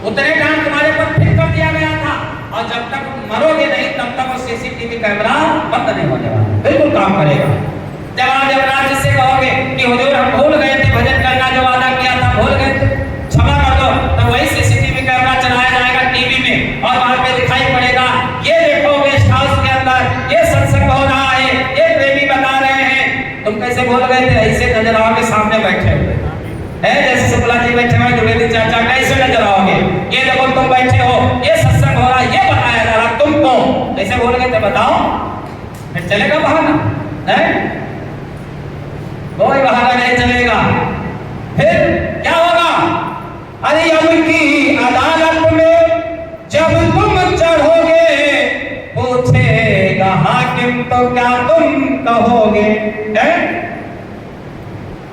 उतने टाइम तुम्हारे पर फिट कर दिया गया था, और जब तक मरोगे नहीं तब तक वो सीसीटीवी कैमरा बंद नहीं होने वाला, बिल्कुल काम करेगा। जब आप यमराज जी से कहोगे कि हुजूर हम भूल गए थे भजन करना, जो वादा किया था भूल गए थे, क्षमा कर दो, तो वही सीसीटीवी कैमरा चलाया जाएगा टीवी में, और वहां पे दिखाई पड़ेगा, ये देखो गेस्ट हाउस के अंदर ये सत्संग हो रहा है, ये प्रेमी बता रहे हैं। तुम कैसे भूल गए थे? ऐसे नजर आओगे सामने बैठे हुए है, जैसे शुक्ला जी बैठे हुए द्विवेदी चाचा, कैसे नजर आओगे? ये देखो तुम बैठे हो, ये सत्संग हो रहा है, ये बताया जा रहा तुमको, कैसे भूल गए थे बताओ? फिर चलेगा बहाना? है कोई बहाना नहीं चलेगा। फिर क्या होगा? अरे अब की अदालत में जब तुम चढ़ोगे, पूछेगा हाकिम तो क्या तुम कहोगे?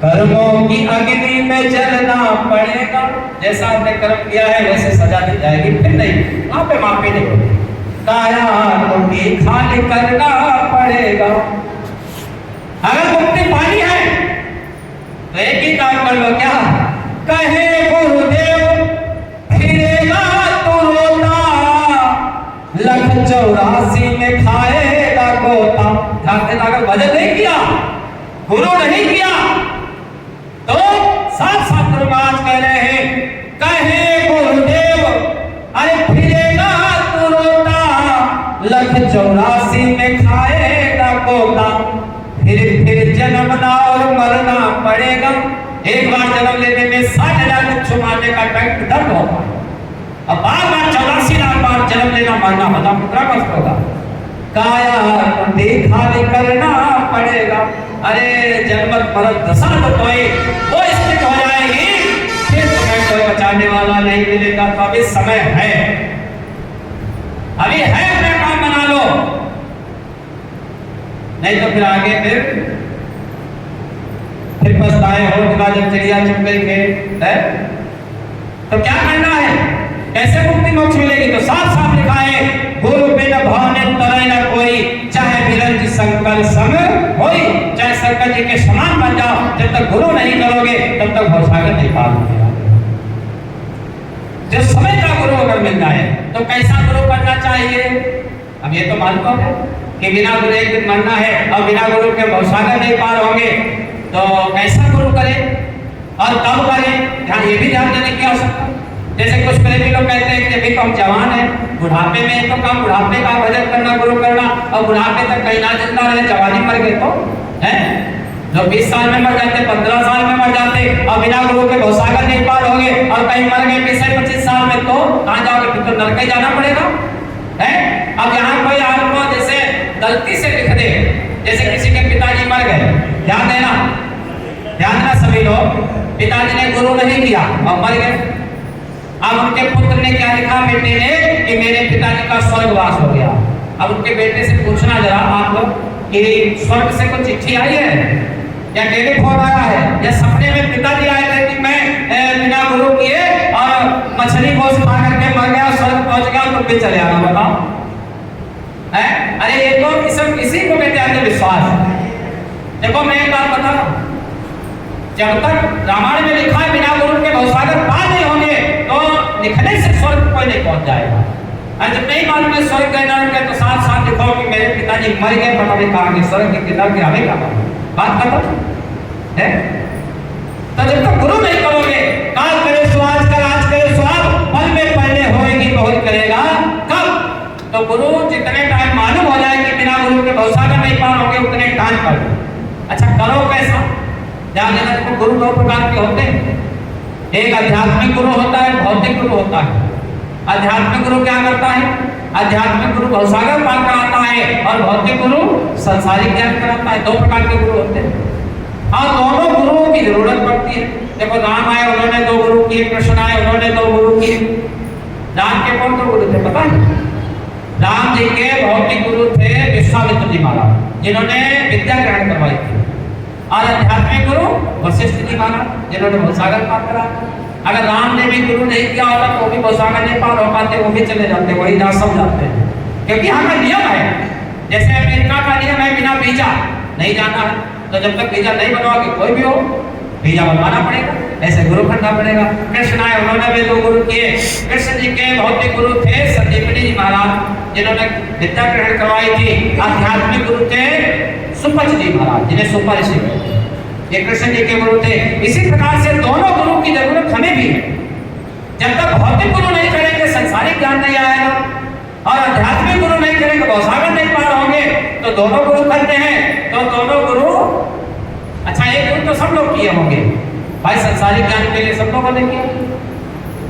कर्मों की अग्नि में जलना पड़ेगा, जैसा आपने कर्म किया है वैसे सजा दी जाएगी, फिर नहीं वहां पे माफी नहीं होगी। काया की खाली करना पड़ेगा। अगर मुक्ति पानी है तो एक ही काम कर लो, क्या कहे गुरुदेव फिरेगा तो रोता, 184 में खाएगा गोता। अगर भजन नहीं किया, गुरु नहीं किया, तो साथ साथ गुरु महाराज कह रहे हैं, कहे गुरुदेव अरे फिरेगा तो रोता, 184 में खाएगा गोता। फिर जन्मना और मरना पड़ेगा। एक बार जन्म लेने में 60,000 मुक्ष मारने का दर्द होगा, अब बार बार 84 लाख बार जन्म लेना मरना होता, कितना कष्ट होगा। काया देखा करना पड़ेगा। अरे जन्मत मरत दशा तो कोई वो स्थित हो जाएगी, फिर तुम्हें कोई बचाने वाला नहीं मिलेगा। तो अभी समय है, अभी है, अपना काम बना लो, नहीं तो फिर आगे फिर पछताए हो जब चिड़िया चुप गई है। तो क्या करना है, कैसे मुक्ति मोक्ष मिलेगी? तो साफ साफ लिखा है, गुरु बिन भाने तरय न कोई, चाहे बिरंज शंकर सम होई, चाहे शंकर जी के समान बन जाओ, जब तक गुरु नहीं करोगे तब तक भवसागर नहीं पार होगे। जो समय का गुरु अगर मिल जाए तो कैसा गुरु करना चाहिए? अब ये तो मालूम है कि बिना गुरु एक दिन मरना है, और बिना गुरु के भवसागर नहीं पार होंगे, तो कैसा गुरु करें और कब करें, ध्यान ये भी ध्यान देने की आवश्यकता। जैसे कुछ प्रेमी लोग कहते हैं कि अभी हम जवान हैं, बुढ़ापे में तो कम, बुढ़ापे का भजन करना गुरु करना, और बुढ़ापे तक कहीं ना जिंदा रहे, जवानी मर गए तो है, जो 20 साल में मर जाते, 15 साल में मर जाते, और बिना गुरु के भवसागर नहीं पार होंगे, और कहीं मर गए 20-25 साल में, तो कहाँ जाओगे? फिर तो नरक ही जाना पड़ेगा है। अब यहाँ कोई आपको जैसे गलती से लिख दे, जैसे किसी के पिताजी मर गए, ध्यान देना सभी लोग, पिताजी ने गुरु नहीं किया और मर गए। अब उनके पुत्र ने क्या लिखा बेटे ने कि मेरे पिताजी का स्वर्गवास हो गया। अब उनके बेटे से पूछना जरा आप लोग कि स्वर्ग से कुछ चिट्ठी आई है या टेलीफोन आया है या सपने में पिताजी आए थे कि मैं बिना गुरु किए और मछली गोश्त खा करके मर गया, स्वर्ग पहुंच गया, तुम भी चले आना, बताओ है? अरे ये तो किसी को कहते हैं अंधविश्वास। देखो मैं एक बात बता रहा हूं, जब तक रामायण में लिखा है बिना गुरु के भवसागर पार नहीं होंगे, तो लिखने से स्वर्ग कोई नहीं पहुंच जाएगा। और जब नहीं मालूम है स्वर्ग गए नरक गए, तो साथ साथ लिखो कि मेरे पिताजी मर गए, पता नहीं कहाँ गए, स्वर्ग के किधर के हमें क्या बात खत्म है। तो जब तक गुरु नहीं करोगे, काल करे सो आज कर, आज करे सो अब, पल में पहले होएगी बहुत करेगा कब? तो गुरु जितने टाइम मालूम हो जाए कि बिना गुरु के भवसागर नहीं पार होंगे, उतने टाइम करो। अच्छा करो कैसा? ध्यान देना, देखो गुरु दो प्रकार के होते हैं, एक आध्यात्मिक गुरु होता है, भौतिक गुरु होता है। आध्यात्मिक गुरु क्या करता है? आध्यात्मिक गुरु भवसागर पार कराता है, और भौतिक गुरु संसारिक ज्ञान कराता है। दो प्रकार के गुरु होते हैं, और दोनों गुरुओं की जरूरत पड़ती है। देखो राम आए, उन्होंने दो गुरु किए, कृष्ण आए, उन्होंने दो गुरु किए। राम के कौन दो गुरु थे पता है? राम जी के भौतिक गुरु थे विश्वामित्र जी महाराज, जिन्होंने विद्या ग्रहण करवाई थी, और आध्यात्मिक गुरु वशिष्ठ जी महाराज, जिन्होंने भवसागर पार करा। अगर राम ने भी गुरु नहीं किया होता तो भी भवसागर नहीं पार हो पाते, वो भी चले जाते, वही ना सब जाते हैं। क्योंकि यहाँ का नियम है, जैसे अमेरिका का नियम है बिना वीजा नहीं जाना है, तो जब तक वीजा नहीं बनवाओगे कोई भी हो वीजा बनवाना पड़ेगा। ऐसे गुरु बनना पड़ेगा। कृष्ण आए, उन्होंने भी 2 गुरु किए। कृष्ण जी के भौतिक गुरु थे संदीपनी जी महाराज, जिन्होंने विद्या ग्रहण करवाई थी। आध्यात्मिक गुरु थे सुपच जी महाराज, जिन्हें सुपरिषि कहते, ये कृष्ण जी के गुरु थे। इसी प्रकार से दोनों गुरु की जरूरत हमें भी है। जब तक भौतिक गुरु नहीं करेंगे, संसारिक ज्ञान नहीं आएगा, और आध्यात्मिक गुरु नहीं करेंगे, भवसागर नहीं पार होंगे। तो दोनों गुरु करते हैं, तो दोनों गुरु, अच्छा एक गुरु तो सब लोग किए होंगे भाई, संसारिक ज्ञान के लिए सब लोगों ने किया,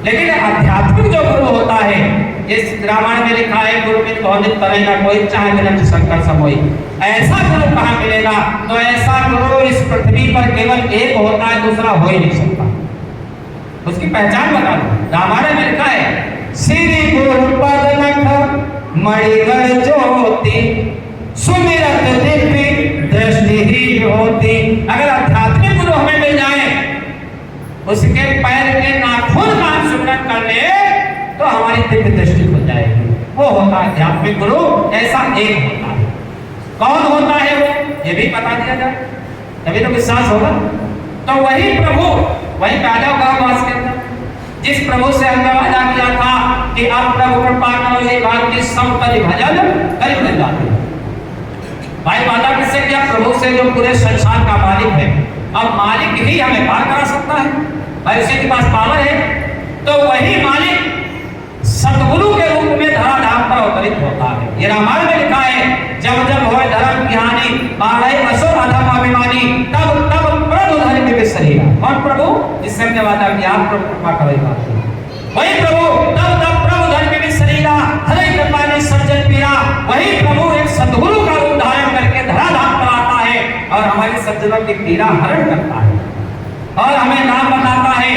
लेकिन आध्यात्मिक जो गुरु होता है, इस रामायण में लिखा है गुरु बिन बहुनित तरह ना कोई, चाहे बिन शंकर सब होई। ऐसा गुरु कहाँ मिलेगा? तो ऐसा गुरु इस पृथ्वी पर केवल एक होता है, दूसरा हो ही नहीं सकता। उसकी पहचान बता दो। रामायण में लिखा है श्री गुरु पद नख मणिगण ज्योति सुमिरत दिव्य दृष्टि ही होती। अगर आध्यात्मिक गुरु हमें मिल जाए, उसके पैर के नाखून का सुमिरन कर ले, तो हमारी दिव्य दृष्टि हो जाएगी। वो होता है आध्यात्मिक गुरु, ऐसा एक होता है। कौन होता है वो, ये भी बता दिया जाए, तभी तो विश्वास होगा। तो वही प्रभु, वही पैदा होगा वास के अंदर, जिस प्रभु से हमने वादा किया था कि आप प्रभु कृपा करो ये बात की समतल भजन कल मिल जाते। भाई वादा किससे किया? प्रभु से, जो पूरे संसार का मालिक है। अब मालिक ही हमें पार करा सकता है भाई, उसी के पास पावर है। तो वही मालिक सतगुरु के रूप में धराधाम पर अवतरित होता है। ये रामायण में लिखा है जब जब होए धर्म की हानि बाढ़े असुर अधम अभिमानी, तब तब प्रभु धर्म के शरीर। और प्रभु जिससे हमने वादा किया आप प्रभु कृपा करेगा, वही प्रभु तब तब प्रभु धर्म के शरीर हरे कृपा ने सज्जन पीरा। वही प्रभु एक सतगुरु का रूप धारण करके धराधाम पर आता है और हमारी सज्जनों की पीड़ा हरण करता है और हमें नाम बताता है।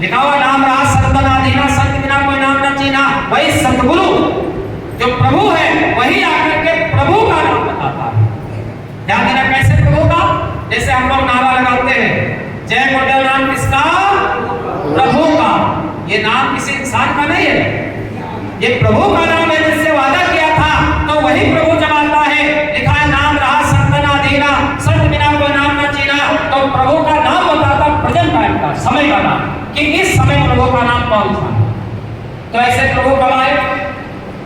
लिखा हुआ नाम रहा सतनाधीना, संत बिना कोई नाम न चीना। वही सतगुरु जो प्रभु है, वही आकर के प्रभु का नाम बताता है। ध्यान देना कैसे प्रभु का? जैसे हम लोग नारा लगाते हैं, जय गुरुदेव नाम किसका? प्रभु का। ये नाम किसी इंसान का नहीं है, ये प्रभु का नाम है, जिससे वादा किया था। तो वही प्रभु जब आता है, लिखा है नाम रहा सतनाधीना, संत बिना कोई नाम न चीना। तो प्रभु का नाम बताता प्रेजेंट टाइम का, समय का नाम, कि इस समय प्रभु का नाम कौन था। तो ऐसे प्रभु कब आए?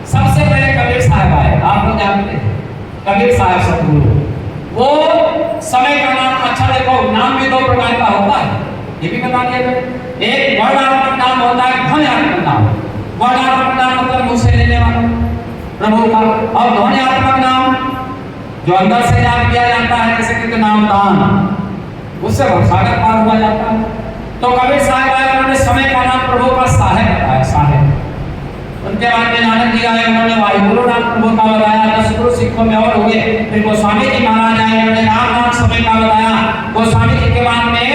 सबसे पहले कबीर साहब आए। आप लोग जानते हैं कबीर साहब सतगुरु, वो समय का नाम। अच्छा देखो, नाम भी 2 प्रकार का होता है, ये भी बता दिया गया। एक वर्णात्मक नाम होता है, ध्वन्यात्मक नाम। वर्णात्मक नाम मतलब मुंह से लेने वाला प्रभु का, और ध्वन्यात्मक नाम जो अंदर से याद किया जाता है, जैसे कि नाम दान, उससे भवसागर पार हुआ जाता है। तो कबीर साहब आए, उन्होंने समय का नाम प्रभु का साहेब बताया, साहेब। उनके बाद में नानक जी आए, उन्होंने वाहिगुरु नाम प्रभु का बताया। 10 गुरु सिखों में और हुए। फिर गोस्वामी जी महाराज आए, उन्होंने राम नाम समय का बताया। गोस्वामी जी के बाद में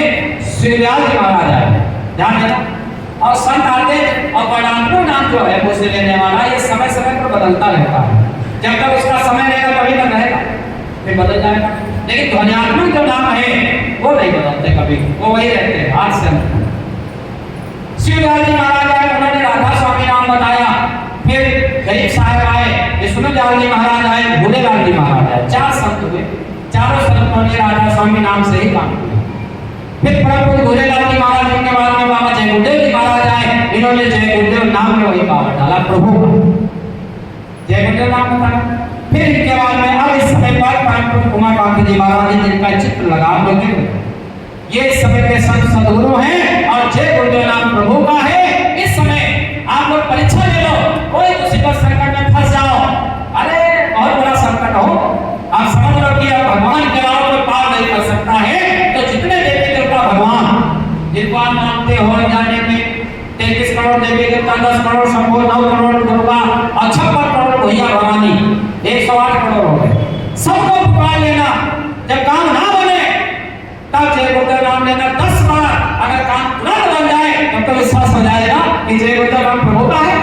श्रीव्यास जी महाराज आए, ध्यान देना। और संत आते, और वर्णात्मक नाम जो है मुझसे लेने वाला, ये समय समय पर बदलता रहता है। जब तक उसका समय रहेगा तभी तक रहेगा, फिर बदल जाएगा। लेकिन ध्वन्यात्मक जो नाम है वो नहीं बदलते कभी, वो वही रहते हैं आज से। शिवलाल जी महाराज आए, उन्होंने राधा स्वामी नाम बताया। फिर गरीब साहब आए, विष्णुलाल जी महाराज आए, भूलेलाल जी महाराज आए। 4 संत हुए, चारों संतों ने राधा स्वामी नाम से ही काम किया। फिर प्रभु भूलेलाल जी महाराज के बाद में बाबा जय गुरुदेव जी महाराज आए, इन्होंने जय गुरुदेव नाम में वही पावर डाला प्रभु का, जय गुरुदेव नाम बताया। फिर इनके बाद में अब इस समय पर कानपुर उमाकांत जी महाराज जिनका चित्र लगा आप लोग, ये इस समय के संत सदगुरु हैं और जय गुरुदेव नाम प्रभु का है। इस समय आप लोग परीक्षा ले लो, कोई मुसीबत संकट में फंस जाओ, अरे बहुत बड़ा संकट हो, आप समझ लो कि अब भगवान के अलावा कोई पार नहीं कर सकता है। तो जितने देवी देवता भगवान जिनको आप मानते हो, जाने में 33 करोड़ देवी देवता, 10 करोड़ शंभु, 9 करोड़ दुर्गा और 56 करोड़ भैया भवानी, 108 करोड़ हो गए। सबको पुकार लेना, जब काम ना बने तब जय गुरुदेव नाम लेना 10 बार। अगर काम तुरंत बन जाए तब तो विश्वास हो जाएगा कि जय गुरुदेव नाम प्रभु का है,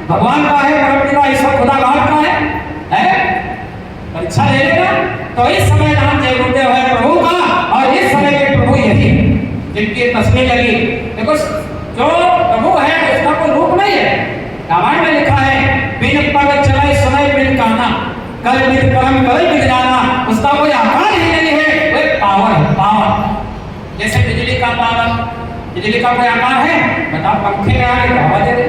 भगवान का है, परमपिता ईश्वर खुदा घाट का है? परीक्षा ले लेना। तो इस समय नाम जय गुरुदेव है प्रभु का, और इस समय के प्रभु यही जिनकी तस्वीर लगी। देखो जो प्रभु है उसका कोई रूप नहीं है। रामायण में लिखा है बिन पग चले सुनय बिन काना, कल बिन कर्म कल बिन जाना। उसका कोई आकार ही नहीं है, वो पावर है, पावर। जैसे बिजली का पावर, का कोई आकार है? बताओ, पंखे में आगे तो हवा दे रही,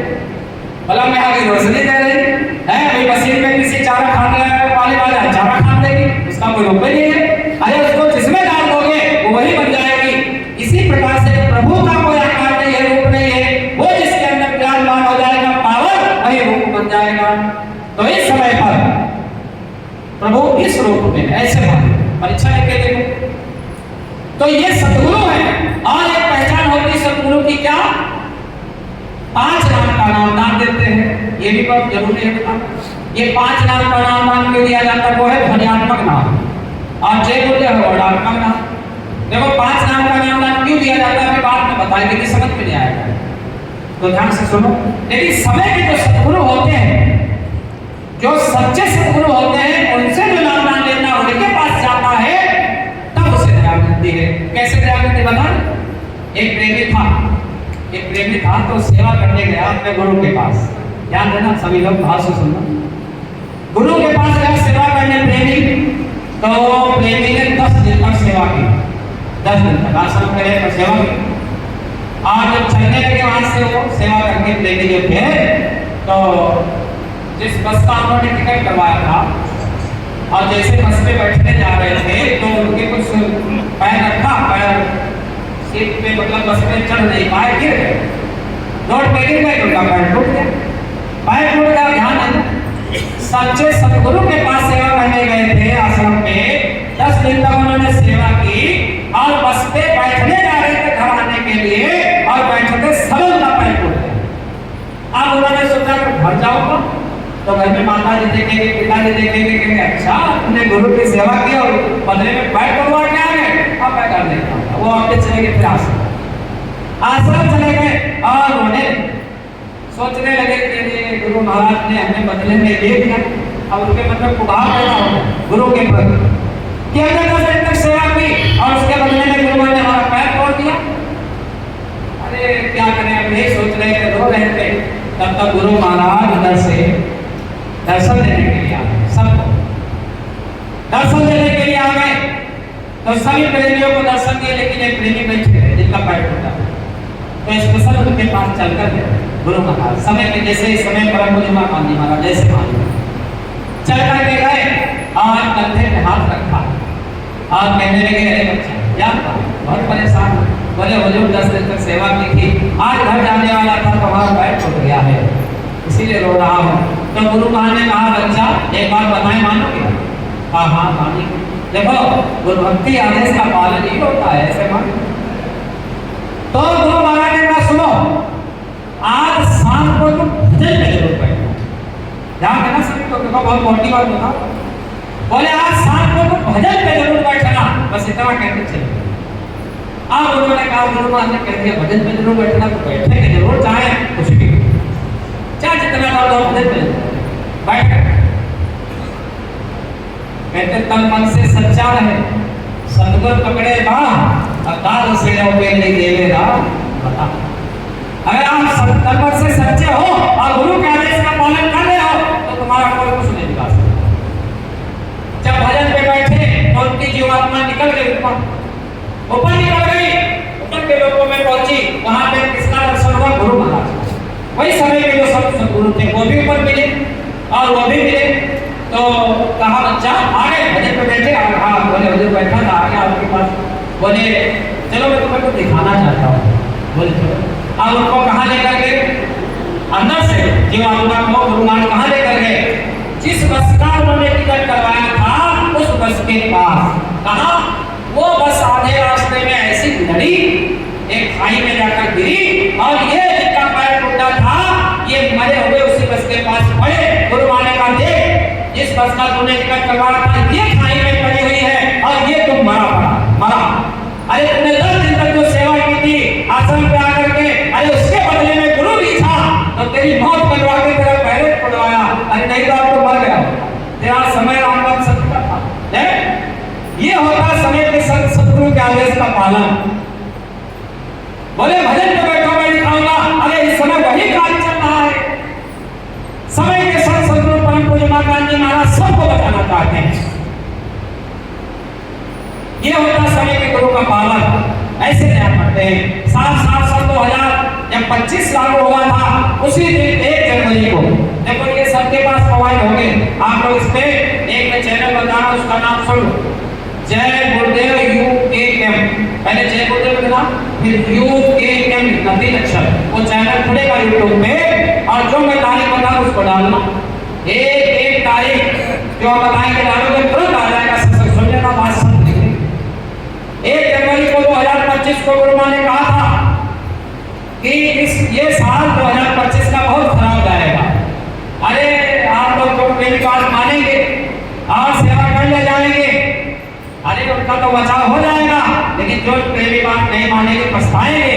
बल्ब में आगे रोशनी दे रही है, भाई मशीन में किसी चारा खाने वाले चारा खा देगी, उसका कोई रुपये नहीं है। अरे उसको जिसमें डाल दोगे वो वही बन जाएगी। इसी प्रकार से प्रभु का कोई आकार नहीं है, रूप नहीं है, वो जिसके अंदर विराजमान हो जाएगा पावर, वही रूप बन जाएगा। तो इस समय पर प्रभु इस रूप में ऐसे परीक्षा लेके देखो। तो ये सतगुरु है। और एक पहचान होती सतगुरु की क्या? 5 नाम का नाम देते हैं, ये भी बहुत जरूरी है बताना। ये 5 नाम का नाम क्यों दिया जाता है? वो है ध्वन्यात्मक नाम और जय बोले है वर्णात्मक नाम। देखो 5 नाम का नाम क्यों दिया जाता है, बाद में बताएंगे कि समझ में नहीं आएगा, तो ध्यान से सुनो। लेकिन समय के जो सतगुरु होते हैं, जो सच्चे सतगुरु होते हैं, उनसे जो नाम लेना उनके पास जाता है तब उसे दया मिलती है। कैसे दया मिलती बता? एक प्रेमी था तो सेवा करने गया अपने गुरु के पास। ध्यान देना सभी लोग, भाव से सुनना। गुरु के पास गया सेवा करने प्रेमी, तो प्रेमी ने 10 दिन तक सेवा की। 10 दिन तक आश्रम में रहे सेवा की। और जब चलने लगे वहां से वो सेवा करके प्रेमी जो थे, तो जिस बस का उन्होंने टिकट करवाया था और जैसे बस में बैठने जा रहे थे तो उनके कुछ पैर रखा, पैर सीट पे मतलब बस में चढ़ नहीं पाए, गिर गए, रोड पे गिर गए, उनका पैर टूट गया, पैर टूट गया। ध्यान देना, सच्चे सतगुरु के पास सेवा करने गए थे आश्रम में, 10 दिन तक उन्होंने सेवा की और बस पे बैठने जा रहे थे घर आने के लिए, और बैठते समय उनका पैर टूट गया। अब उन्होंने सोचा कि घर जाऊंगा, तो घर में माता जी देखेंगे, पिताजी देखेंगे कि अच्छा तुमने गुरु की सेवा की और बदले में पैर तोड़वा के आ गए, अब मैं घर नहीं जाऊंगा। वो आपके चले गए, फिर आश्रम चले गए और उन्होंने सोचने लगे कि गुरु महाराज ने हमें बदले में दे दिया। अब उनके मन में कुभाव पैदा हो गुरु के प्रति कि हमने 10 दिन तक सेवा की और उसके बदले में गुरु ने हमारा पैर तोड़ दिया। अरे क्या करें, अब यही सोच रहे थे, रो रहे थे। तब तक गुरु महाराज उधर से दर्शन देने के लिए आ गए, सबको दर्शन देने के लिए आ गए। तो सभी प्रेमियों को दर्शन दिए, लेकिन एक प्रेमी बैठे थे जिनका पैर टूटा, तो स्पेशल उनके पास चलकर गुरु महाराज समय के जैसे समय पर पूर्णिमा गांधी महाराज जैसे मान चल करके गए और कंधे पे हाथ रखा और कहने लगे, अरे बच्चा क्या बहुत परेशान, बोले हुजूर 10 दिन तक सेवा की थी, आज घर जाने वाला था तो हमारा पैर टूट गया है, इसीलिए रो रहा हूँ। तो गुरु महाराज ने कहा, बच्चा एक बात बताएं, मानोगे? हाँ हाँ मानेंगे। देखो गुरु भक्ति आदेश का पालन ही होता है, ऐसे मान। तो गुरु महाराज ने कहा, सुनो आज शाम को तुम भजन में जरूर बैठो। ध्यान देना सभी को, देखो बहुत मोटी बात बता। बोले आज शाम को तुम भजन में जरूर बैठना, बस इतना कहते चले। अब उन्होंने कहा, गुरु महाराज ने कह दिया भजन में जरूर बैठना, तो बैठेंगे जरूर, चाहे कुछ भी चाहे जितना बार लोग भजन में बैठ। कहते तन मन से सच्चा रहे, सतगुरु पकड़े बाह, अकाल से लोगे नहीं देवे राम बता। अगर आप तन मन से सच्चे हो और गुरु के आदेश का पालन कर रहे हो तो तुम्हारा कोई कुछ नहीं बिगाड़ सकता। जब भजन पे बैठे तो उनकी जीवात्मा निकल गई ऊपर निकल गई, ऊपर के लोगों में पहुंची। वहां पे किसका दर्शन हुआ? गुरु महाराज। वही समय के जो सब सतगुरु थे वो भी ऊपर मिले और वो भी मिले। तो कहा, बच्चा आ गए भजन पे बैठे? हाँ बोले हुजूर बैठा था, आ गया आपके पास। बोले चलो मैं तुम्हें कुछ दिखाना चाहता हूँ। बोले चलो। अब उनको कहाँ लेकर गए? अंदर से जीवात्मा को गुरु महाराज कहाँ लेकर गए? जिस बस का उन्होंने टिकट करवाया था उस बस के पास। कहाँ? वो बस आधे रास्ते में ऐसी लड़ी, एक खाई में जाकर गिरी और ये जिसका पैर टूटा था ये मरे हुए उसी बस के पास पड़े। गुरु महाराज का देख, जिस बस का तुमने टिकट करवाया था ये खाई में पड़ी हुई है और ये तुम मरा। अरे तुमने 10 दिन तक जो सेवा की थी आश्रम पे आकर के, अरे उसके बदले में गुरु भी था तो तेरी मौत करवा के तेरा पैर तोड़वाया। अरे नहीं तो आप तो मर गया, तेरा समय राम सत्य था। ये होता समय के सतगुरु के आदेश का पालन। बोले भजन पे बैठो, मैं दिखाऊंगा। अरे इस समय वही काल चल रहा है। समय के संग सतगुरु परम पूज्य गांधी महाराज सबको बताना चाहते हैं। ये होता समय के गुरु का पालन। ऐसे ध्यान रखते हैं। 7 साल 2000 जब 25 लागू हुआ था उसी दिन 1 जनवरी को, देखो ये सबके पास मोबाइल होंगे, आप लोग इस पे एक में चैनल बताना, उसका नाम सुन लो, जय गुरुदेव UKM, पहले जय गुरुदेव लिखना, फिर UKM लिखना, 3 अक्षर, वो चैनल खुलेगा यूट्यूब पे, और जो मैं तारीख बताऊं उसको डालना, एक तारीख जो बताएंगे डालोगे तुरंत आ जाएगा, सब सुन लेना बात समझ। 1 जनवरी को 2025 को गुरु मां ने कहा था कि ये साल 2025 का बहुत खराब जाएगा, अरे आप लोग जो मेरी बात मानेंगे और सेवा कर ले जाएंगे, अरे उनका तो बचाव हो जाएगा, लेकिन जो मेरी बात नहीं मानेंगे पछताएंगे।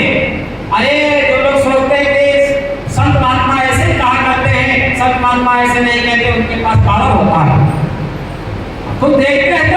अरे जो लोग सोचते हैं कि संत महात्मा ऐसे ही कहा करते हैं, संत महात्मा ऐसे नहीं कहते, उनके पास पावर होता है, खुद देखते हैं